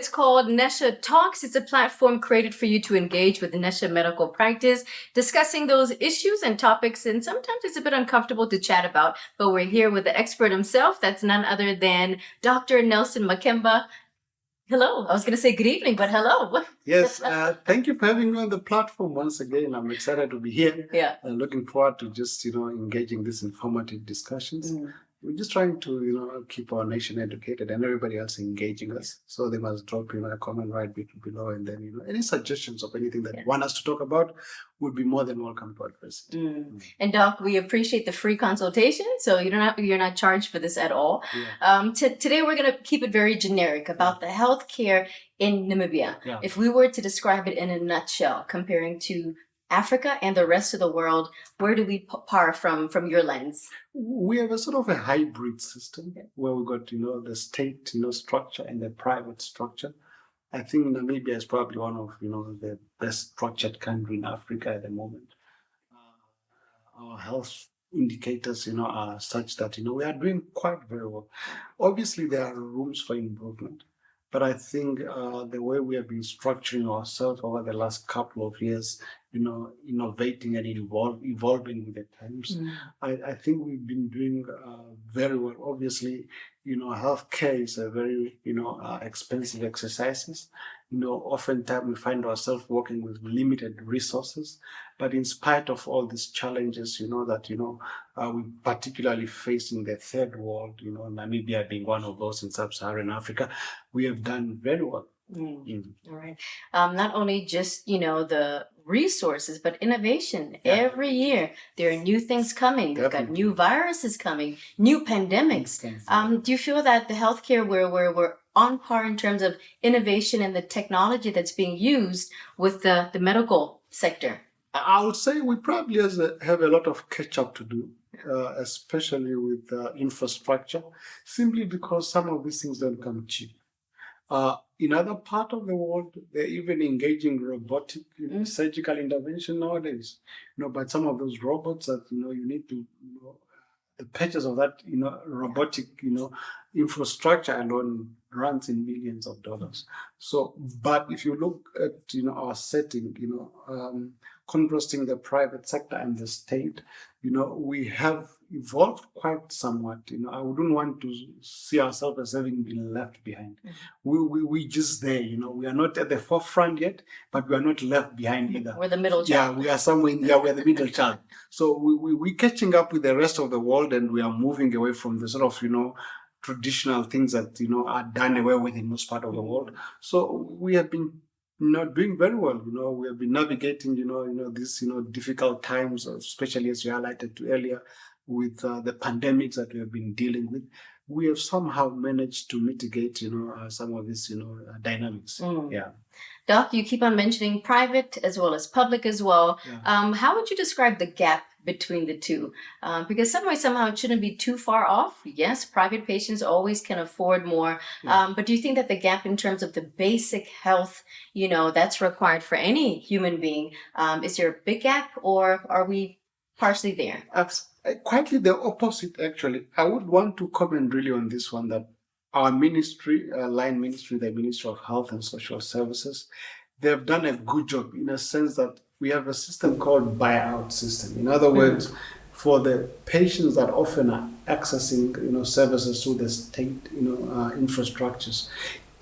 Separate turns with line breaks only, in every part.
It's called Nesha Talks. It's a platform created for you to engage with Nesha medical practice, discussing those issues and topics. And sometimes it's a bit uncomfortable to chat about, but we're here with the expert himself. That's none other than Dr. Nelson Makemba. Hello. I was going to say good evening, but hello.
Yes, thank you for having me on the platform once again. I'm excited to be here.
Yeah.
And looking forward to just, engaging these informative discussions. We're just trying to, keep our nation educated and everybody else engaging us. So they must drop, a comment right below, and then, any suggestions of anything that you want us to talk about would be more than welcome to address it.
And Doc, we appreciate the free consultation, so you're not charged for this at all. Yeah. Today we're going to keep it very generic about the healthcare in Namibia. Yeah. If we were to describe it in a nutshell, comparing to Africa and the rest of the world, where do we par from your lens?
We have a sort of a hybrid system where we've got, the state, structure and the private structure. I think Namibia is probably one of, the best structured country in Africa at the moment. Our health indicators, are such that, we are doing quite very well. Obviously, there are rooms for improvement. But I think the way we have been structuring ourselves over the last couple of years, innovating and evolving with the times, I think we've been doing very well. Obviously, healthcare is a very, expensive exercises. Oftentimes we find ourselves working with limited resources. But in spite of all these challenges, we particularly face in the third world, Namibia being one of those in sub-Saharan Africa, we have done very well.
All right. Not only just, the resources, but innovation. Yeah. Every year, there are new things coming. We've got new viruses coming, new pandemics. Do you feel that the healthcare, we're on par in terms of innovation and the technology that's being used with the medical sector?
I would say we probably have a lot of catch up to do, especially with infrastructure, simply because some of these things don't come cheap. In other part of the world, they're even engaging robotic surgical intervention nowadays. But some of those robots that you need to, the purchase of that robotic infrastructure alone runs in millions of dollars. So, but if you look at our setting, contrasting the private sector and the state, we have evolved quite somewhat. I wouldn't want to see ourselves as having been left behind. We just there, we are not at the forefront yet, but we are not left behind either.
We're the middle child.
Yeah, we are somewhere, we're the middle child. So we're catching up with the rest of the world, and we are moving away from the sort of, traditional things that, are done away with in most part of the world. So we have been doing very well. We have been navigating, these, difficult times, especially as you highlighted earlier, with the pandemics that we have been dealing with. We have somehow managed to mitigate, some of these, dynamics. Yeah.
Doc, you keep on mentioning private as well as public as well. Yeah. How would you describe the gap between the two? Because somehow it shouldn't be too far off. Yes, private patients always can afford more. Yeah. But do you think that the gap in terms of the basic health, that's required for any human being, is there a big gap, or are we partially there?
Quietly the opposite, actually. I would want to comment really on this one, that our ministry, line ministry, the Ministry of Health and Social Services, they've done a good job in a sense that we have a system called buyout system. In other words, for the patients that often are accessing, services through the state, infrastructures,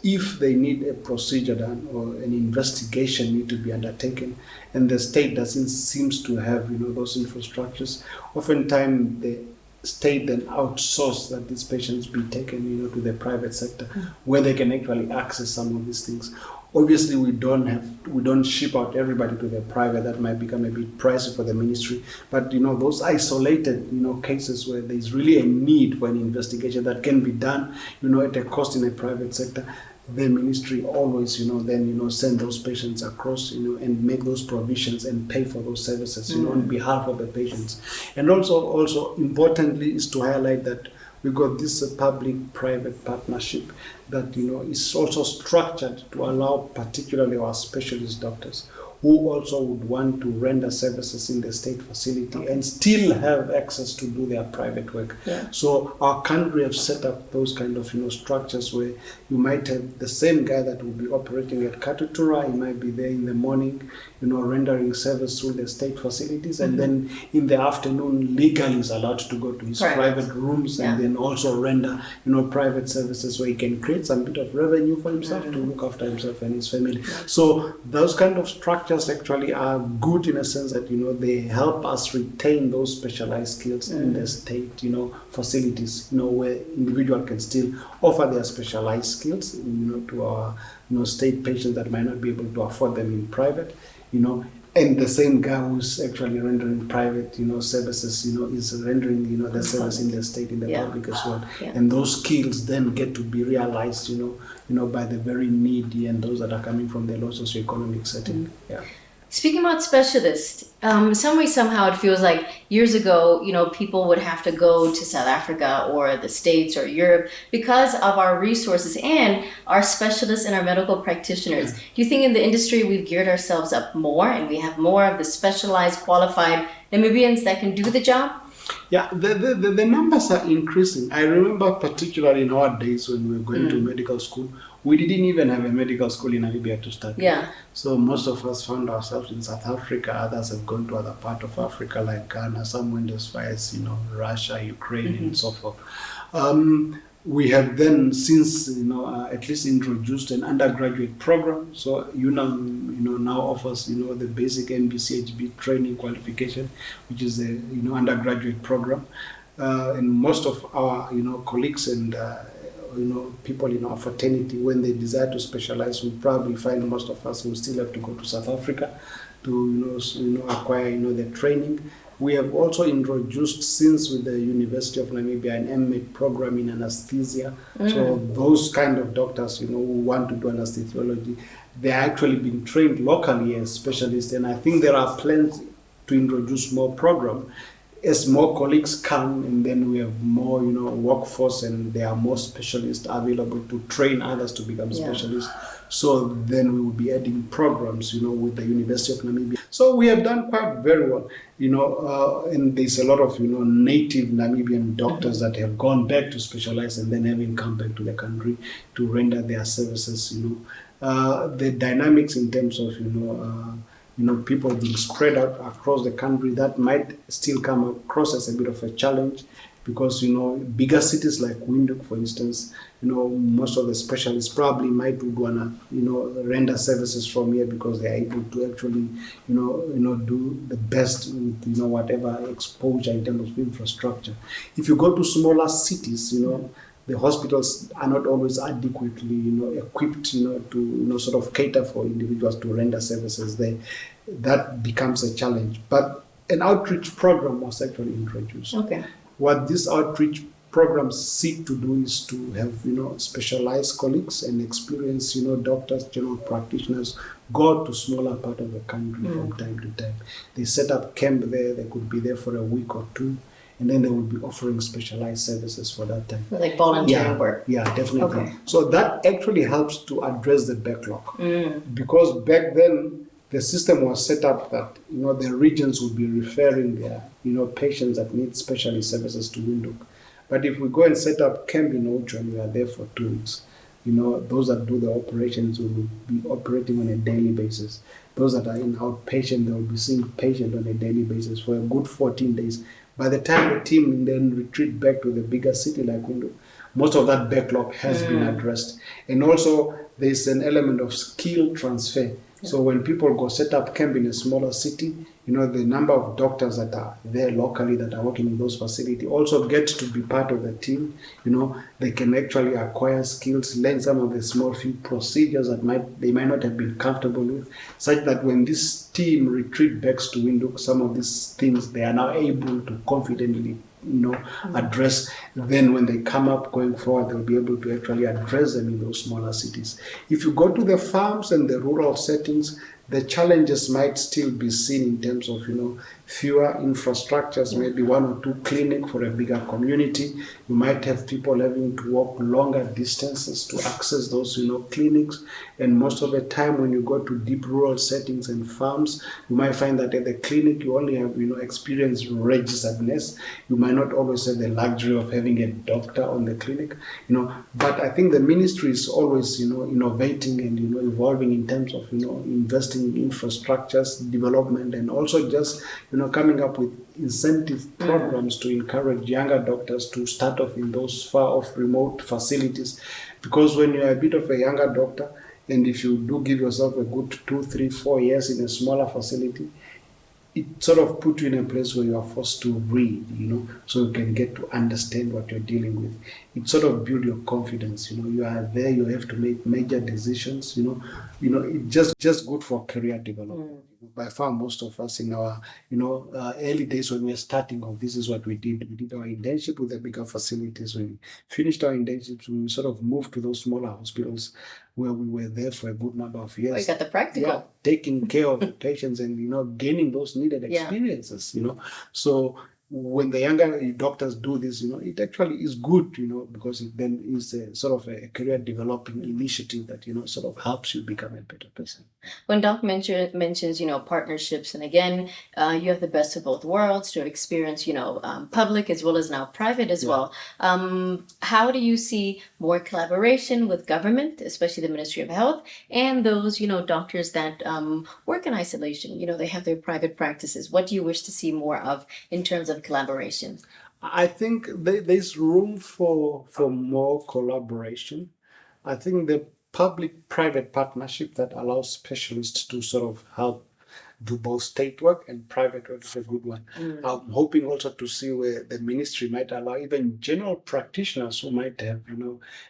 if they need a procedure done or an investigation need to be undertaken, and the state doesn't seems to have, those infrastructures, oftentimes the state then outsource that these patients be taken, to the private sector, where they can actually access some of these things. Obviously, we don't ship out everybody to the private. That might become a bit pricey for the ministry. But those isolated cases where there's really a need for an investigation that can be done, at a cost in the private sector, the ministry always, send those patients across, and make those provisions and pay for those services, on behalf of the patients. And also importantly is to highlight that we got this public-private partnership that, is also structured to allow particularly our specialist doctors who also would want to render services in the state facility and still have access to do their private work.
Yeah.
So our country have set up those kind of structures where you might have the same guy that will be operating at Katutura, he might be there in the morning, rendering service through the state facilities, and then in the afternoon legally is allowed to go to his private rooms and then also render private services where he can create some bit of revenue for himself to look after himself and his family. So those kind of structures actually are good in a sense that they help us retain those specialized skills in the state facilities, where individual can still offer their specialized skills to our state patients that might not be able to afford them in private, and the same guy who's actually rendering private services is rendering the service in the state, in the public as well. And those skills then get to be realized by the very needy and those that are coming from the low socioeconomic setting.
Speaking about specialists, some way, somehow it feels like years ago, people would have to go to South Africa or the States or Europe because of our resources and our specialists and our medical practitioners. Do you think in the industry we've geared ourselves up more and we have more of the specialized, qualified Namibians that can do the job?
Yeah, the numbers are increasing. I remember particularly in our days when we were going to medical school, we didn't even have a medical school in Namibia to start with. So most of us found ourselves in South Africa. Others have gone to other parts of Africa like Ghana. Some went as far as Russia, Ukraine, and so forth. We have then since at least introduced an undergraduate program. So UNAM now offers the basic MBCHB training qualification, which is a undergraduate program, and most of our colleagues and people in our fraternity, when they desire to specialize, will probably find most of us will still have to go to South Africa to acquire the training. We have also introduced, since with the University of Namibia, an MMed program in anesthesia. So those kind of doctors who want to do anesthesiology, they are actually being trained locally as specialists, and I think there are plans to introduce more programs as more colleagues come, and then we have more workforce, and there are more specialists available to train others to become specialists. So then we will be adding programs with the University of Namibia. So we have done quite very well, and there's a lot of native Namibian doctors that have gone back to specialize and then having come back to the country to render their services. The dynamics in terms of people being spread out across the country, that might still come across as a bit of a challenge, because bigger cities like Windhoek, for instance, most of the specialists probably might want to render services from here because they are able to actually do the best with whatever exposure in terms of infrastructure. If you go to smaller cities, the hospitals are not always adequately equipped to sort of cater for individuals to render services there. That becomes a challenge. But an outreach program was actually introduced. What this outreach programs seek to do is to have specialized colleagues and experienced doctors, general practitioners go to smaller part of the country from time to time. They set up camp there. They could be there for a week or two, and then they will be offering specialized services for that time.
Like volunteering work.
Yeah, definitely. So that actually helps to address the backlog, because back then the system was set up that the regions would be referring their patients that need specialist services to Windhoek. But if we go and set up camp in Ocho and we are there for 2 weeks, those that do the operations will be operating on a daily basis. Those that are in outpatient, they will be seeing patient on a daily basis for a good 14 days. By the time the team then retreat back to the bigger city like Windhoek, most of that backlog has been addressed. And also there's an element of skill transfer. So when people go set up camp in a smaller city, the number of doctors that are there locally that are working in those facilities also get to be part of the team. They can actually acquire skills, learn some of the small few procedures that they might not have been comfortable with, such that when this team retreat back to Windhoek, some of these things they are now able to confidently address. Then when they come up going forward, they'll be able to actually address them in those smaller cities. If you go to the farms and the rural settings, the challenges might still be seen in terms of fewer infrastructures, maybe one or two clinics for a bigger community. You might have people having to walk longer distances to access those, clinics. And most of the time, when you go to deep rural settings and farms, you might find that at the clinic you only have, experienced registered nurse. You might not always have the luxury of having a doctor on the clinic, But I think the ministry is always, innovating and evolving in terms of investing in infrastructures development, and also just coming up with incentive programs to encourage younger doctors to start off in those far off remote facilities, because when you're a bit of a younger doctor, and if you do give yourself a good 2, 3, 4 years in a smaller facility, it sort of put you in a place where you are forced to read, so you can get to understand what you're dealing with. It sort of build your confidence, you are there, you have to make major decisions, it's just good for career development. By far, most of us in our, early days when we were starting off, this is what we did. We did our internship with the bigger facilities. When we finished our internships, we sort of moved to those smaller hospitals where we were there for a good number of years.
We got the practical.
Taking care of the patients and, gaining those needed experiences, So when the younger doctors do this, it actually is good, because it then is a sort of a career developing initiative that, sort of helps you become a better person.
When Doc mentions, partnerships, and again, you have the best of both worlds to experience, public as well as now private as well. How do you see more collaboration with government, especially the Ministry of Health, and those, doctors that work in isolation? They have their private practices. What do you wish to see more of in terms of collaboration?
I think there's room for more collaboration. I think the public-private partnership that allows specialists to sort of help do both state work and private work is a good one. I'm hoping also to see where the ministry might allow even general practitioners who might have,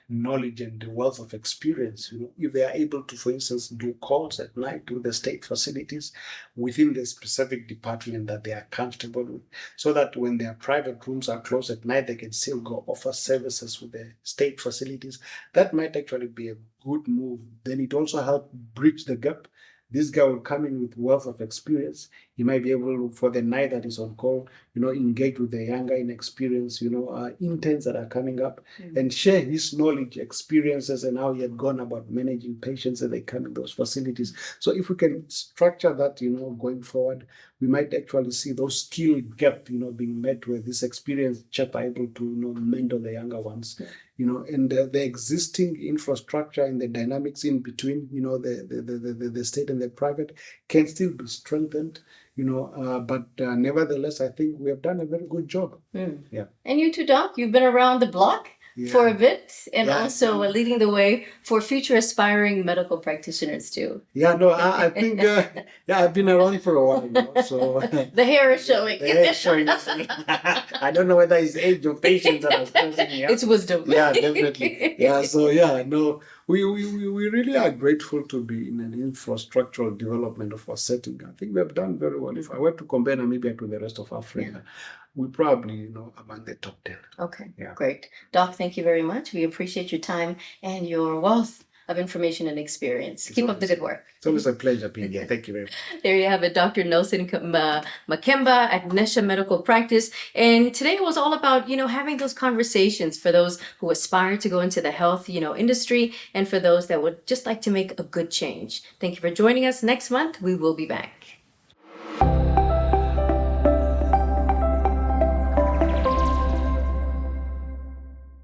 knowledge and the wealth of experience, if they are able to, for instance, do calls at night to the state facilities within the specific department that they are comfortable with, so that when their private rooms are closed at night, they can still go offer services with the state facilities. That might actually be a good move. Then it also helps bridge the gap. This guy will come in with wealth of experience. He might be able, for the night that is on call, engage with the younger, inexperienced, interns that are coming up and share his knowledge, experiences, and how he had gone about managing patients as they come in those facilities. So if we can structure that, going forward, we might actually see those skill gap, being met where this experienced chap are able to, mentor the younger ones. And the existing infrastructure and the dynamics in between, the state and the private can still be strengthened, but nevertheless, I think we have done a very good job. Yeah.
And you too, Doc, you've been around the block for a bit, and also leading the way for future aspiring medical practitioners too.
Yeah, no, I think, I've been around for a while, so.
The hair is showing.
The hair is showing. I don't know whether it's age or patience that was causing me.
It's wisdom.
Yeah, definitely. No, we really are grateful to be in an infrastructural development of our setting. I think we have done very well. If I were to compare Namibia to the rest of Africa, we probably, among the top 10.
Okay, great. Doc, thank you very much. We appreciate your time and your wealth of information and experience. Keep up the good work.
It's always a pleasure being here. Thank you very much.
There you have it, Dr. Nelson Makemba at Nesha Medical Practice. And today was all about, having those conversations for those who aspire to go into the health, industry, and for those that would just like to make a good change. Thank you for joining us. Next month, we will be back.